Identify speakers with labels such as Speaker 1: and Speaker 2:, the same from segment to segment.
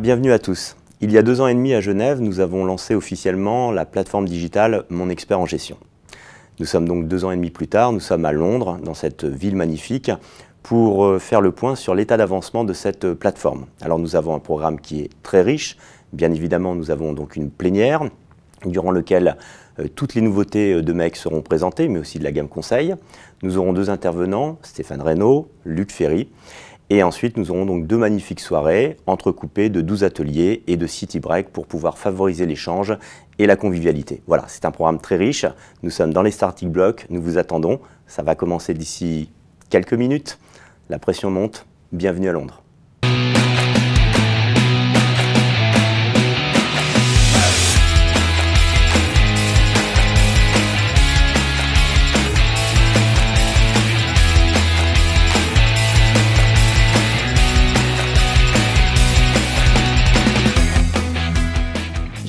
Speaker 1: bienvenue à tous. Il y a 2 ans et demi à Genève, nous avons lancé officiellement la plateforme digitale Mon Expert en Gestion. Nous sommes donc 2 ans et demi plus tard, nous sommes à Londres, dans cette ville magnifique, pour faire le point sur l'état d'avancement de cette plateforme. Alors nous avons un programme qui est très riche. Bien évidemment, nous avons donc une plénière, durant laquelle toutes les nouveautés de MEC seront présentées, mais aussi de la gamme conseil. Nous aurons 2 intervenants, Stéphane Reynaud, Luc Ferry. Et ensuite, nous aurons donc 2 magnifiques soirées, entrecoupées de 12 ateliers et de city break pour pouvoir favoriser l'échange et la convivialité. Voilà, c'est un programme très riche. Nous sommes dans les starting blocks, nous vous attendons. Ça va commencer d'ici quelques minutes. La pression monte. Bienvenue à Londres.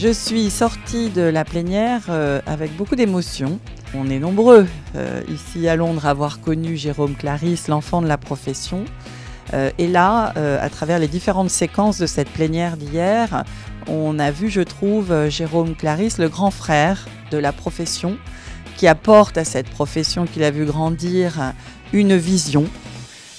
Speaker 2: Je suis sortie de la plénière avec beaucoup d'émotion. On est nombreux ici à Londres à avoir connu Jérôme Clarisse, l'enfant de la profession. Et là, à travers les différentes séquences de cette plénière d'hier, on a vu, je trouve, Jérôme Clarisse, le grand frère de la profession, qui apporte à cette profession qu'il a vu grandir une vision,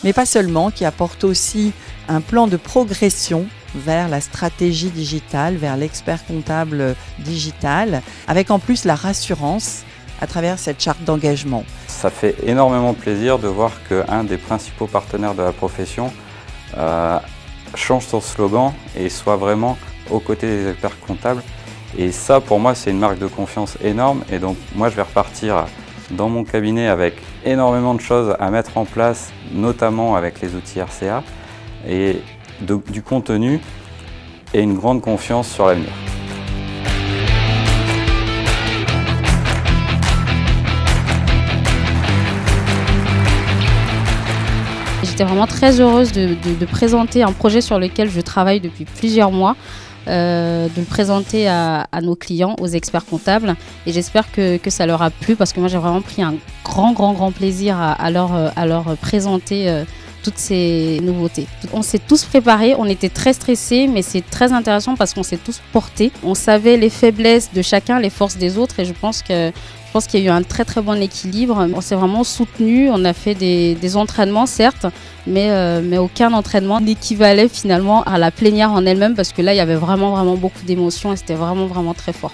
Speaker 2: mais pas seulement, qui apporte aussi un plan de progression vers la stratégie digitale, vers l'expert comptable digital, avec en plus la rassurance à travers cette charte d'engagement.
Speaker 3: Ça fait énormément plaisir de voir qu'un des principaux partenaires de la profession change son slogan et soit vraiment aux côtés des experts comptables. Et ça, pour moi, c'est une marque de confiance énorme. Et donc, moi, je vais repartir dans mon cabinet avec énormément de choses à mettre en place, notamment avec les outils RCA. Et du contenu et une grande confiance sur l'avenir.
Speaker 4: J'étais vraiment très heureuse de présenter un projet sur lequel je travaille depuis plusieurs mois, de le présenter à nos clients, aux experts comptables, et j'espère que ça leur a plu parce que moi j'ai vraiment pris un grand plaisir à leur présenter toutes ces nouveautés. On s'est tous préparés, on était très stressés, mais c'est très intéressant parce qu'on s'est tous portés. On savait les faiblesses de chacun, les forces des autres, et je pense qu'il y a eu un très bon équilibre. On s'est vraiment soutenus, on a fait des entraînements certes, mais aucun entraînement n'équivalait finalement à la plénière en elle-même parce que là il y avait vraiment beaucoup d'émotions et c'était vraiment très fort.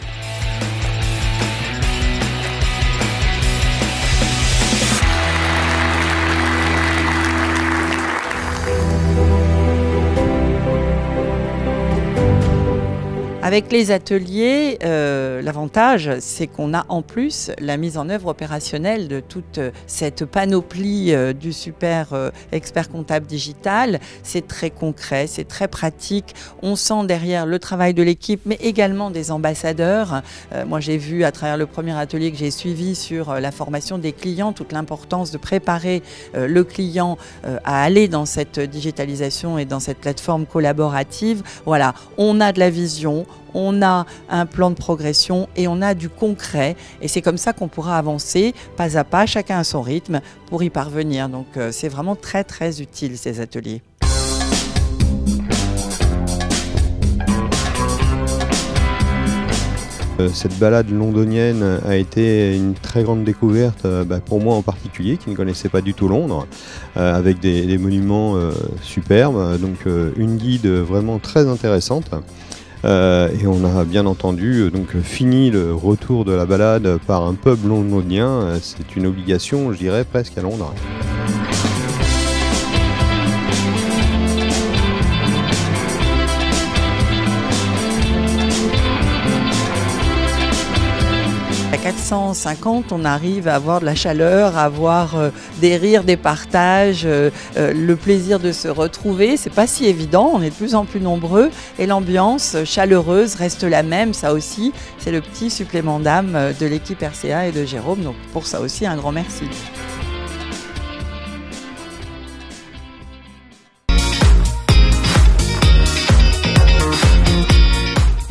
Speaker 2: Avec les ateliers, l'avantage, c'est qu'on a en plus la mise en œuvre opérationnelle de toute cette panoplie du super expert comptable digital. C'est très concret, c'est très pratique. On sent derrière le travail de l'équipe, mais également des ambassadeurs. Moi, j'ai vu à travers le premier atelier que j'ai suivi sur la formation des clients, toute l'importance de préparer le client à aller dans cette digitalisation et dans cette plateforme collaborative. Voilà, on a de la vision. On a un plan de progression et on a du concret et c'est comme ça qu'on pourra avancer pas à pas, chacun à son rythme pour y parvenir. Donc c'est vraiment très utile ces ateliers.
Speaker 5: Cette balade londonienne a été une très grande découverte pour moi en particulier, qui ne connaissait pas du tout Londres, avec des monuments superbes, donc une guide vraiment très intéressante. Et on a bien entendu fini le retour de la balade par un pub londonien. C'est une obligation, je dirais, presque à Londres.
Speaker 2: À 450, on arrive à avoir de la chaleur, à avoir des rires, des partages, le plaisir de se retrouver. C'est pas si évident, on est de plus en plus nombreux et l'ambiance chaleureuse reste la même. Ça aussi, c'est le petit supplément d'âme de l'équipe RCA et de Jérôme. Donc pour ça aussi, un grand merci.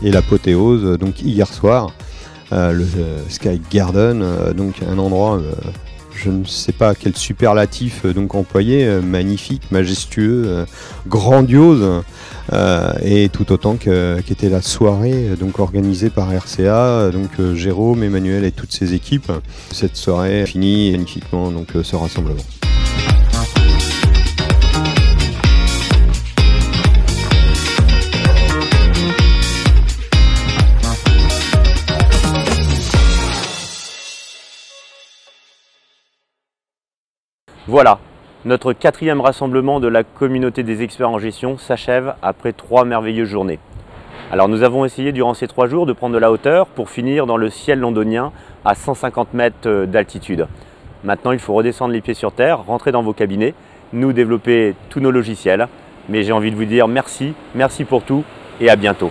Speaker 5: Et l'apothéose, donc hier soir, le Sky Garden, donc un endroit je ne sais pas quel superlatif donc employer, magnifique, majestueux, grandiose, et tout autant qu'était la soirée donc organisée par RCA, donc Jérôme, Emmanuel et toutes ses équipes. Cette soirée finit magnifiquement donc ce rassemblement.
Speaker 1: Voilà, notre 4e rassemblement de la communauté des experts en gestion s'achève après 3 merveilleuses journées. Alors nous avons essayé durant ces 3 jours de prendre de la hauteur pour finir dans le ciel londonien à 150 mètres d'altitude. Maintenant il faut redescendre les pieds sur terre, rentrer dans vos cabinets, nous développer tous nos logiciels. Mais j'ai envie de vous dire merci pour tout et à bientôt.